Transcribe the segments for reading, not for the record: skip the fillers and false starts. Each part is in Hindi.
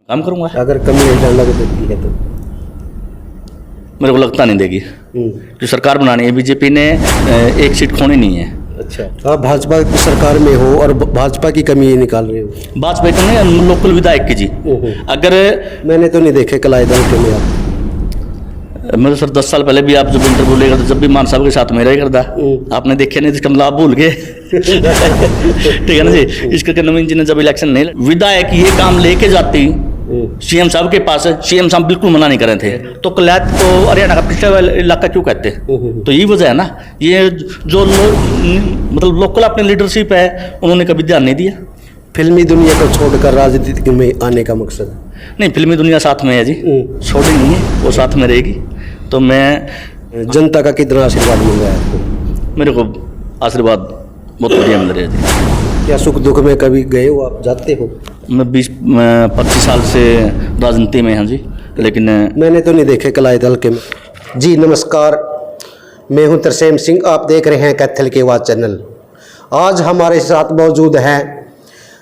काम करूंगा। अगर कमी डांडा को देती है तो मेरे को लगता नहीं देगी, जो सरकार बनानी है बीजेपी ने एक सीट खोनी नहीं है। अच्छा, आप भाजपा की सरकार में हो और भाजपा की कमी ये निकाल रहे हो। भाजपा को नहीं, लोकल विधायक की जी। अगर मैंने तो नहीं देखे कलाई दल के में आप। मैं तो सर 10 साल पहले भी आप जब इंटरव्यू लेकर जब भी मान साहब के साथ मेरा ही करता, आपने देखे नहीं इसका लाभ भूल गए। ठीक है ना जी। इस करके नवीन जी ने जब इलेक्शन नहीं, विधायक ये काम लेके जाती सीएम साहब के पास, सीएम साहब बिल्कुल मना नहीं कर रहे थे, तो कलैत को हरियाणा का पिछड़ा वाला इलाका क्यों कहते? तो यही वजह है ना, ये जो मतलब लोकल अपनी लीडरशिप है उन्होंने कभी ध्यान नहीं दिया। फिल्मी दुनिया को छोड़कर राजनीति में आने का मकसद? नहीं, फिल्मी दुनिया साथ में है जी, छोड़ी नहीं है, वो साथ में रहेगी। तो मैं जनता का कितना आशीर्वाद मिल रहा है आपको? मेरे को आशीर्वाद बहुत बढ़िया मिल रहा है जी। क्या सुख दुख में कभी गए हो आप, जाते हो? मैं 20-25 साल से राजनीति में हूँ जी, लेकिन मैंने तो नहीं देखे कलाई दल के में। जी नमस्कार, मैं हूं तरसेम सिंह, आप देख रहे हैं कैथल की आवाज़ चैनल। आज हमारे साथ मौजूद हैं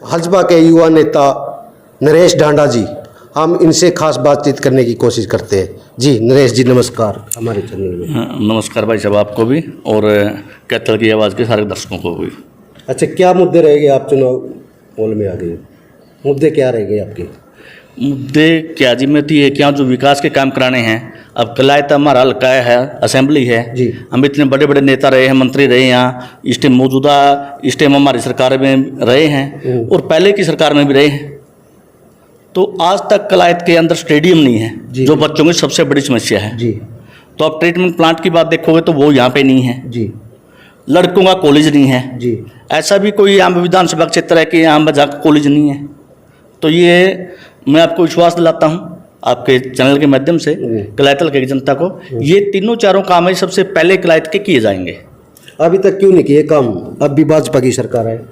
भाजपा के युवा नेता नरेश ढांडा जी। हम इनसे खास बातचीत करने की कोशिश करते हैं। जी नरेश जी नमस्कार हमारे चैनल में। नमस्कार भाई साहब, आपको भी और कैथल की आवाज़ के सारे दर्शकों को भी। अच्छा, क्या मुद्दे रहेंगे? आप चुनाव मोल में आ गए, मुद्दे क्या रहेंगे आपके? मुद्दे क्या जी, मैं तो ये क्या जो विकास के काम कराने हैं। अब कलायत हमारा हल्का है, असेंबली है जी। हम इतने बड़े बड़े नेता रहे हैं, मंत्री रहे यहाँ, इस टाइम मौजूदा इस टाइम हमारी सरकार में रहे हैं और पहले की सरकार में भी रहे हैं। तो आज तक कलायत के अंदर स्टेडियम नहीं है, जो बच्चों की सबसे बड़ी समस्या है जी। तो आप ट्रीटमेंट प्लांट की बात देखोगे तो वो यहाँ पे नहीं है जी। लड़कों का कॉलेज नहीं है जी। ऐसा भी कोई यहाँ विधानसभा क्षेत्र है कि यहाँ जहाँ कॉलेज नहीं है। तो ये मैं आपको विश्वास दिलाता हूँ आपके चैनल के माध्यम से कलायतल की जनता को, ये तीनों चारों काम है सबसे पहले कलायत के किए जाएंगे। अभी तक क्यों नहीं किए काम? अब भी भाजपा की सरकार है,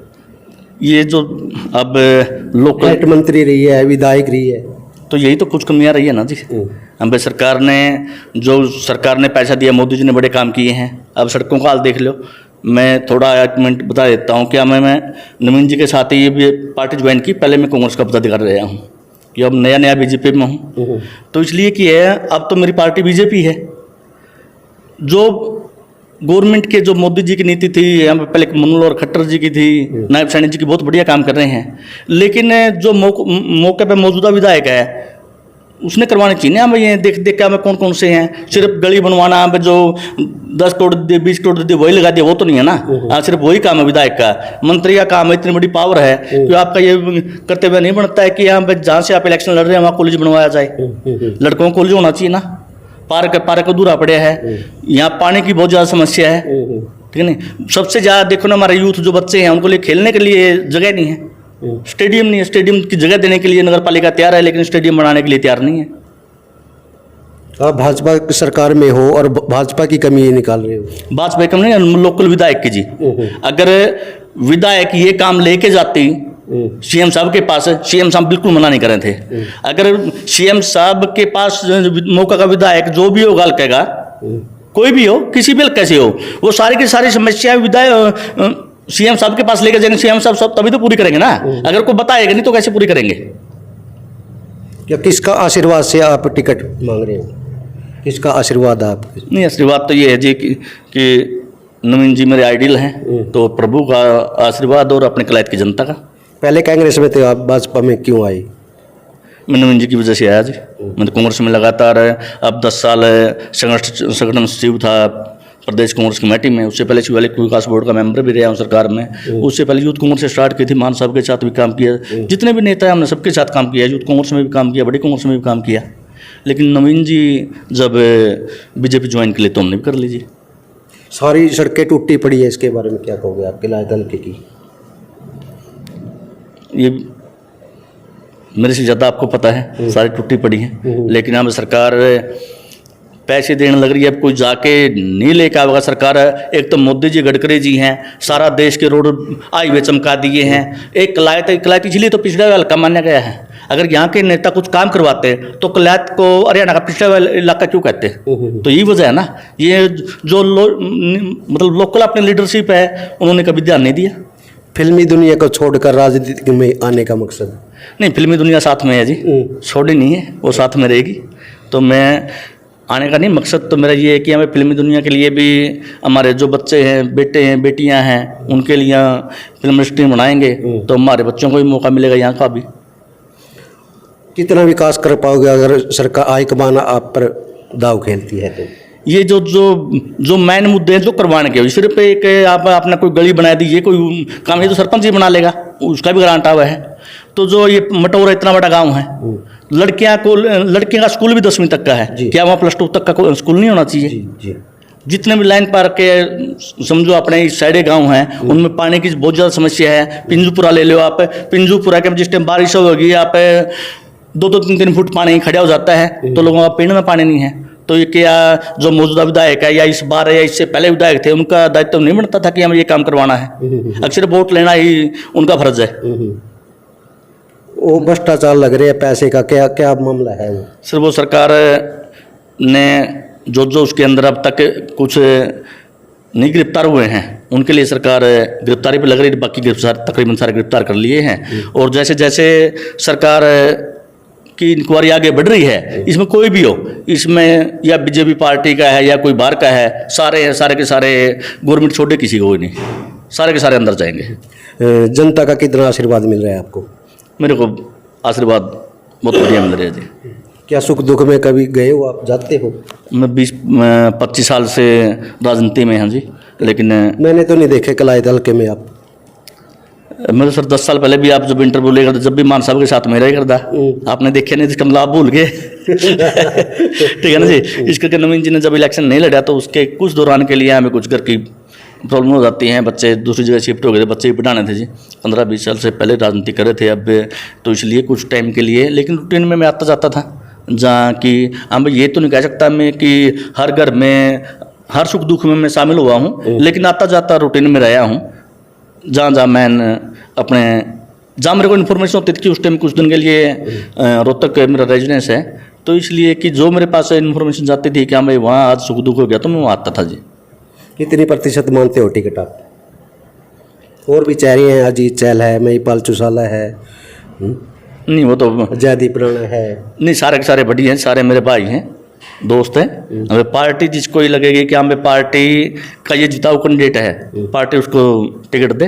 ये जो अब लोकल कैबिनेट मंत्री रही है, विधायक रही है, तो यही तो कुछ कमियां रही है ना जी। हम सरकार ने पैसा दिया, मोदी जी ने बड़े काम किए हैं। अब सड़कों का हाल देख लो। मैं थोड़ा एक मिनट बता देता हूँ क्या, मैं नवीन जी के साथ ही ये भी पार्टी ज्वाइन की, पहले मैं कांग्रेस का पदाधिकारी रहा हूँ कि अब नया नया बीजेपी में हूँ। तो इसलिए कि है अब तो मेरी पार्टी बीजेपी है। जो गवर्नमेंट के जो मोदी जी की नीति थी, यहाँ पे पहले मनोहर खट्टर जी की थी, नायब सैनी जी की, बहुत बढ़िया काम कर रहे हैं। लेकिन जो मौके पे मौजूदा विधायक है उसने करवाने चाहिए ना। हमें ये देख देख के हमें कौन कौन से हैं, सिर्फ गली बनवाना, हमें जो 10 करोड़ दे 20 करोड़ दे वही लगा दिया, वो तो नहीं है ना। सिर्फ वही काम है विधायक का, मंत्री का काम है। इतनी बड़ी पावर है कि आपका ये करते हुए नहीं बनता है कि यहाँ पे जहाँ से आप इलेक्शन लड़ रहे हैं वहाँ कॉलेज बनवाया जाए। लड़कों को कॉलेज होना चाहिए ना। पार्क अधूरा पड़े है, यहाँ पानी की बहुत ज़्यादा समस्या है, ठीक है नहीं। सबसे ज़्यादा देखो ना, हमारे यूथ जो बच्चे हैं उनको लिए खेलने के लिए जगह नहीं है, स्टेडियम नहीं है। स्टेडियम की जगह देने के लिए नगर पालिका तैयार है, लेकिन स्टेडियम बनाने के लिए तैयार नहीं है। आप भाजपा की सरकार में हो और भाजपा की कमी ये निकाल रहे हो। भाजपा कम नहीं, लोकल विधायक की जी। अगर विधायक ये काम लेके जाती सीएम साहब के पास, सीएम साहब बिल्कुल मना नहीं कर रहे थे। अगर सीएम साहब के पास मौका का विधायक जो भी होगा हल्केगा, कोई भी हो, किसी भी हल्के से हो, वो सारी की सारी समस्या विधायक सीएम साहब के पास लेकर जाएंगे। सीएम साहब सब तभी तो पूरी करेंगे ना। अगर कोई बताएगा नहीं तो कैसे पूरी करेंगे? क्या किसका आशीर्वाद से आप टिकट मांग रहे हो? किसका आशीर्वाद आप? नहीं, आशीर्वाद तो ये है जी कि नवीन जी मेरे आइडियल हैं, तो प्रभु का आशीर्वाद और अपने कलायत की जनता का। पहले कांग्रेस में थे, आप भाजपा में क्यों आए? मैं नवीन जी की वजह से आया जी। मैं तो कांग्रेस में लगातार अब 10 साल संगठन सचिव था प्रदेश कांग्रेस कमेटी में। उससे पहले शिवालिक विकास बोर्ड का मेंबर भी रहा हूँ सरकार में। उससे पहले यूथ कांग्रेस से स्टार्ट की थी, मान साहब के साथ भी काम किया। जितने भी नेता हैं हमने सबके साथ काम किया, यूथ कांग्रेस में भी काम किया, बड़ी कांग्रेस में भी काम किया। लेकिन नवीन जी जब बीजेपी ज्वाइन के लिए तो हमने भी कर लीजिए। सारी सड़कें टूटी पड़ी है, इसके बारे में क्या कहोगे आपके लायदल की? ये मेरे से ज़्यादा आपको पता है, सारी टूटी पड़ी हैं। लेकिन हम सरकार पैसे देने लग रही है, अब कोई जाके नहीं लेकर आएगा सरकार। एक तो मोदी जी गडकरी जी हैं, सारा देश के रोड हाईवे चमका दिए हैं। एक कलायत इसलिए तो पिछड़ा हुआ हल्का माना गया है। अगर यहाँ के नेता कुछ काम करवाते तो कलायत को हरियाणा का पिछड़ा हुआ इलाका क्यों कहते? तो यही वजह है ना, ये जो मतलब लोकल अपनी लीडरशिप है उन्होंने कभी ध्यान नहीं दिया। फिल्मी दुनिया को छोड़कर राजनीति में आने का मकसद? नहीं, फिल्मी दुनिया साथ में है जी, छोड़ी नहीं है, वो साथ में रहेगी। तो मैं आने का नहीं, मकसद तो मेरा ये है कि हमें फिल्मी दुनिया के लिए भी हमारे जो बच्चे हैं, बेटे हैं, बेटियां हैं, उनके लिए फिल्म इंडस्ट्री बनाएंगे तो हमारे बच्चों को भी मौका मिलेगा यहाँ का भी। कितना विकास कर पाओगे अगर सरकार हाईकमान आप पर दाव खेलती है तो? ये जो मेन मुद्दे हैं जो करवाने के, सिर्फ एक आपने कोई गली बना दी, ये कोई काम ये तो सरपंच ही बना लेगा, उसका भी ग्रांट आवा है। तो जो ये मटौरा इतना बड़ा गांव है, लड़कियां का स्कूल भी 10वीं तक का है, क्या वहाँ +2 तक का स्कूल नहीं होना चाहिए? जी। जितने भी लाइन पार के समझो अपने इस साइडे गांव हैं, उनमें पानी की बहुत ज़्यादा समस्या है। पिंजूपुरा ले लो आप, पिंजूपुरा के जिस टाइम बारिश होगी आप 2-2, 3-3 फुट पानी खड़ा हो जाता है, तो लोगों का पीने में पानी नहीं है। तो ये क्या जो मौजूदा विधायक है या इस बार या इससे पहले विधायक थे, उनका दायित्व नहीं बनता था कि हमें ये काम करवाना है? अक्सर वोट लेना ही उनका फर्ज है। वो भ्रष्टाचार लग रहे हैं पैसे का, क्या क्या मामला है वो? सर वो सरकार ने जो उसके अंदर अब तक कुछ नहीं गिरफ्तार हुए हैं, उनके लिए सरकार गिरफ्तारी पे लग रही है। बाकी तकरीबन सारे गिरफ्तार कर लिए हैं। और जैसे जैसे सरकार की इंक्वायरी आगे बढ़ रही है, इसमें कोई भी हो, इसमें या बीजेपी पार्टी का है या कोई बाहर का है, सारे के सारे गवर्नमेंट छोड़े किसी को नहीं, सारे के सारे अंदर जाएंगे। जनता का कितना आशीर्वाद मिल रहा है आपको? मेरे को आशीर्वाद बहुत बढ़िया मिल रहा है जी। क्या सुख दुख में कभी गए हो आप, जाते हो? मैं 20-25 साल से राजनीति में हूँ जी, लेकिन मैंने तो नहीं देखे कलाई दल के में आप। मैं तो सर 10 साल पहले भी आप जब इंटरव्यू ले करते, जब भी मान साहब के साथ में रही करता, आपने देखे नहीं, इसका मतलब आप भूल गए। ठीक है ना जी। इस करके नवीन जी ने जब इलेक्शन नहीं लड़ा तो उसके कुछ दौरान के लिए हमें कुछ घर की प्रॉब्लम हो जाती हैं, बच्चे दूसरी जगह शिफ्ट हो गए थे, बच्चे भी पढ़ाने थे जी। 15-20 साल से पहले राजनीति कर रहे थे, अब तो इसलिए कुछ टाइम के लिए, लेकिन रूटीन में मैं आता जाता था। जहाँ कि हम ये तो नहीं कह सकता मैं कि हर घर में हर सुख दुख में मैं शामिल हुआ हूँ, लेकिन आता जाता रूटीन में रहा हूँ। जहाँ मैं अपने जहाँ मेरे को इन्फॉर्मेशन होती थी कि उस टाइम कुछ दिन के लिए रोहतक मेरा रेजिडेंस है, तो इसलिए कि जो मेरे पास इन्फॉर्मेशन जाती थी कि हाँ भाई वहाँ आज सुख दुख हो गया, तो मैं वहाँ आता था जी। कितनी प्रतिशत मानते हो टिकट आप? और भी चेहरे हैं, अजीत चहल है, महिपाल चौटाला है, नहीं वो तो जयदीप राणा है, नहीं सारे के सारे बढ़िया हैं, सारे मेरे भाई हैं, दोस्त हैं। हमें पार्टी जिसको ही लगेगी कि हमें पार्टी का ये जिताऊ कैंडिडेट है, पार्टी उसको टिकट दे।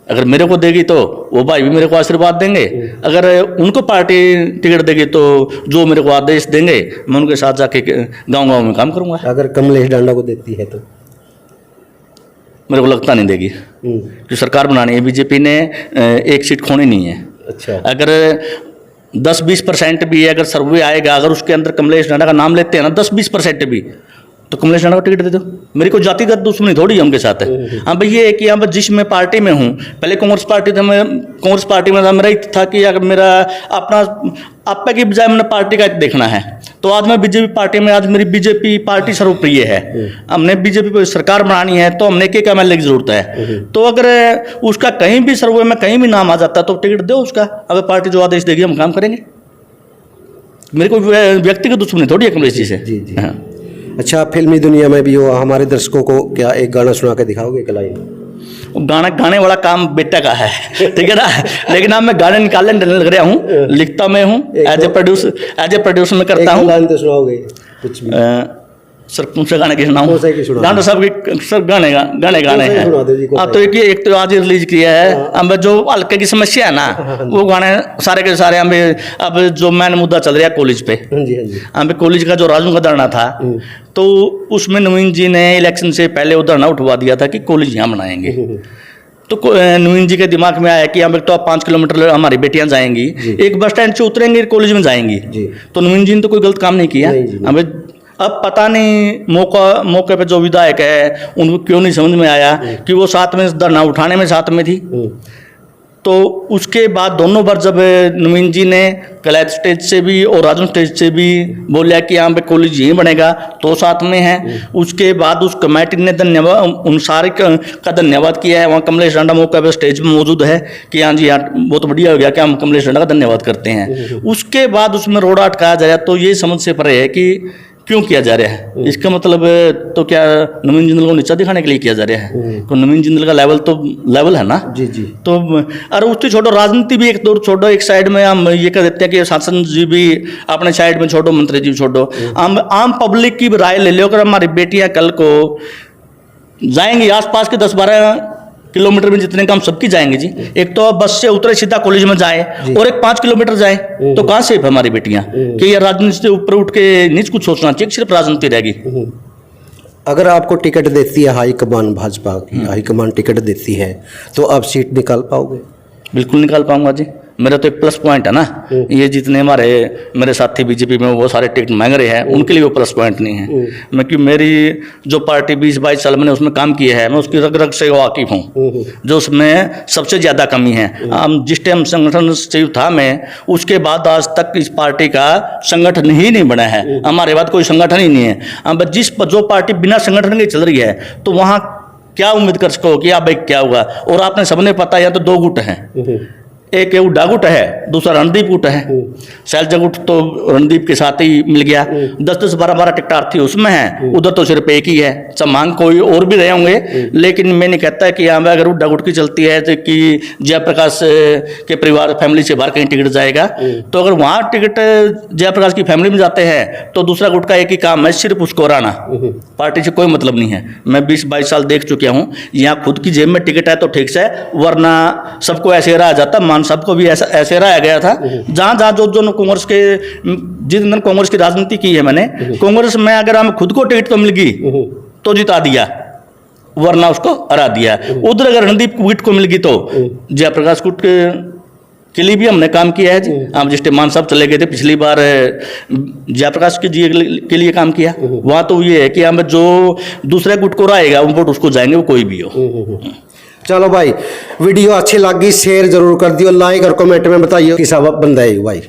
अगर मेरे को देगी तो वो भाई भी मेरे को आशीर्वाद देंगे, अगर उनको पार्टी टिकट देगी तो जो मेरे को आदेश देंगे मैं उनके साथ जाके गाँव में काम करूँगा। अगर कमलेश डांडा को देती है तो? मेरे को लगता नहीं देगी, जो सरकार बनानी है बीजेपी ने, एक सीट खोनी नहीं है। अच्छा, अगर 10-20% भी अगर सर्वे आएगा, अगर उसके अंदर कमलेश डांडा का नाम लेते हैं ना 10-20% भी, तो कमलेश डांडा को टिकट दे दो। मेरी कोई जातिगत दुश्मनी थोड़ी है उनके साथ है। हाँ भाई ये है कि हाँ जिस मैं पार्टी में हूँ, पहले कांग्रेस पार्टी था, मैं कांग्रेस पार्टी में था, मेरा था कि अगर मेरा अपना आपका की बजाय मैंने पार्टी का देखना है, तो आज मैं बीजेपी पार्टी में, आज मेरी बीजेपी पार्टी सर्वप्रिय है। हमने बीजेपी पर सरकार बनानी है तो हमने एक MLA की जरूरत है, तो अगर उसका कहीं भी सर्वे में कहीं भी नाम आ जाता है तो टिकट दो उसका। अगर पार्टी जो आदेश देगी हम काम करेंगे। मेरे को व्यक्तिगत दुश्मनी थोड़ी है कमलेश जी से। जी जी। हाँ। अच्छा, फिल्मी दुनिया में भी हो, हमारे दर्शकों को क्या एक गाना सुना के दिखाओगे कलाई? गाने वाला काम बेटा का है, ठीक है ना, लेकिन अब मैं गाने निकालने लग रहा हूँ, लिखता मैं हूँ, एज ए प्रोड्यूसर मैं करता हूँ। लाइन तो सुनाओगे कुछ भी? सर कौन सा गाने की सुनाऊँ? गाना सब सर गाने हैं। आप तो एक तो आज रिलीज किया है, अब जो हल्के की समस्या है ना, वो गाने सारे के सारे हमें, अब जो मेन मुद्दा चल रहा है कॉलेज पे, हमें कॉलेज का जो राजू का धरना था, तो उसमें नवीन जी ने इलेक्शन से पहले वो धरना उठवा दिया था कि कॉलेज यहाँ बनाएंगे। तो नवीन जी के दिमाग में आया कि हम एक तो 5 किलोमीटर हमारी बेटियां जाएंगी, एक बस स्टैंड से उतरेंगी कॉलेज में जाएंगी। तो नवीन जी ने तो कोई गलत काम नहीं किया। हमें अब पता नहीं मौके पे जो विधायक है उनको क्यों नहीं समझ में आया कि वो साथ में धरना उठाने में साथ में थी। तो उसके बाद दोनों बार जब नवीन जी ने कलैत स्टेज से भी और राजन स्टेज से भी बोला कि यहाँ पे कॉलेज यहीं बनेगा, तो साथ में है। उसके बाद उस कमेटी ने धन्यवाद, उन सारे का धन्यवाद किया है। वहाँ कमलेश डांडा मौके पर स्टेज पर मौजूद है कि हाँ जी यार बहुत बढ़िया हो गया कि हम कमलेश डांडा का धन्यवाद करते हैं। उसके बाद उसमें रोड़ा अटकाया जाए तो ये समझ से परे है क्यों किया जा रहा है? इसका मतलब तो क्या नवीन जिंदल को नीचा दिखाने के लिए किया जा रहा है? तो नवीन जिंदल का लेवल है ना। जी जी। तो अरे उससे छोड़ो, राजनीति भी एक दौर छोड़ो, एक साइड में हम ये कह देते हैं कि सांसद जी भी अपने साइड में छोड़ो, मंत्री जी छोड़ो, आम पब्लिक की राय ले लो। अगर हमारी बेटियां कल को जाएंगी आसपास के 10-12 किलोमीटर में जितने काम सबकी जाएंगे जी, एक तो बस से उतरे सीधा कॉलेज में जाए और एक 5 किलोमीटर जाए, तो कहाँ सेफ है हमारी बेटियां? कि ये राजनीति से ऊपर उठ के नीच कुछ सोचना चाहिए, सिर्फ राजनीति रहेगी। अगर आपको टिकट देती है हाईकमान, भाजपा की हाईकमान टिकट देती है, तो आप सीट निकाल पाओगे? बिल्कुल निकाल पाऊंगा जी। मेरा तो एक प्लस पॉइंट है ना, ये जितने मेरे साथी बीजेपी में वो सारे टिकट मांग रहे हैं, उनके लिए वो प्लस पॉइंट नहीं है। मैं कि मेरी जो पार्टी 20-22 साल मैंने उसमें काम किया है, मैं उसकी रग रग से वाकिफ हूँ। जो उसमें सबसे ज़्यादा कमी है, हम जिस टाइम संगठन सचिव था मैं, उसके बाद आज तक इस पार्टी का संगठन ही नहीं बना है। हमारे बाद कोई संगठन ही नहीं है। अब जो पार्टी बिना संगठन के चल रही है, तो वहाँ क्या उम्मीद कर सको कि आप भाई क्या होगा? और आपने सबने पता है, तो 2 गुट हैं, एक उड्डा गुट है, दूसरा रणदीप गुट है। शैलजा गुट तो रणदीप के साथ ही मिल गया, 10-10, 12-12 टिकटार्थी उसमें है, उधर तो सिर्फ एक ही है। सब मांग कोई और भी रहे होंगे, लेकिन मैं नहीं कहता कि यहाँ अगर उड्डा गुट की चलती है तो कि जयप्रकाश के परिवार फैमिली से बाहर कहीं टिकट जाएगा, तो अगर वहाँ टिकट जयप्रकाश की फैमिली में जाते हैं तो दूसरा गुट का एक ही काम है, सिर्फ उसको हराना। पार्टी से कोई मतलब नहीं है। मैं 20-22 साल देख चुका हूँ, यहाँ खुद की जेब में टिकट है तो ठीक से, वरना सबको ऐसे रहा जाता। सबको भी ऐसे रहा गया था। जहां जो कांग्रेस के, जिस दिन कांग्रेस की राजनीति की है मैंने, कांग्रेस में अगर हमें खुद को टिकट तो मिल गई तो जिता दिया, वरना उसको हरा दिया। उधर अगर रणदीप गुट को मिल गई तो जयप्रकाश गुट के लिए भी हमने काम किया है जी। हम जिस मान साहब चले गए थे पिछली बार, जयप्रकाश के जी के लिए काम किया। वहां तो ये है कि हम जो दूसरे गुट को रहेगा वोट उसको जाएंगे, वो कोई भी हो। चलो भाई, वीडियो अच्छी लगी शेयर जरूर कर दियो, लाइक और कमेंट में बताइए कि सब बंदा है भाई।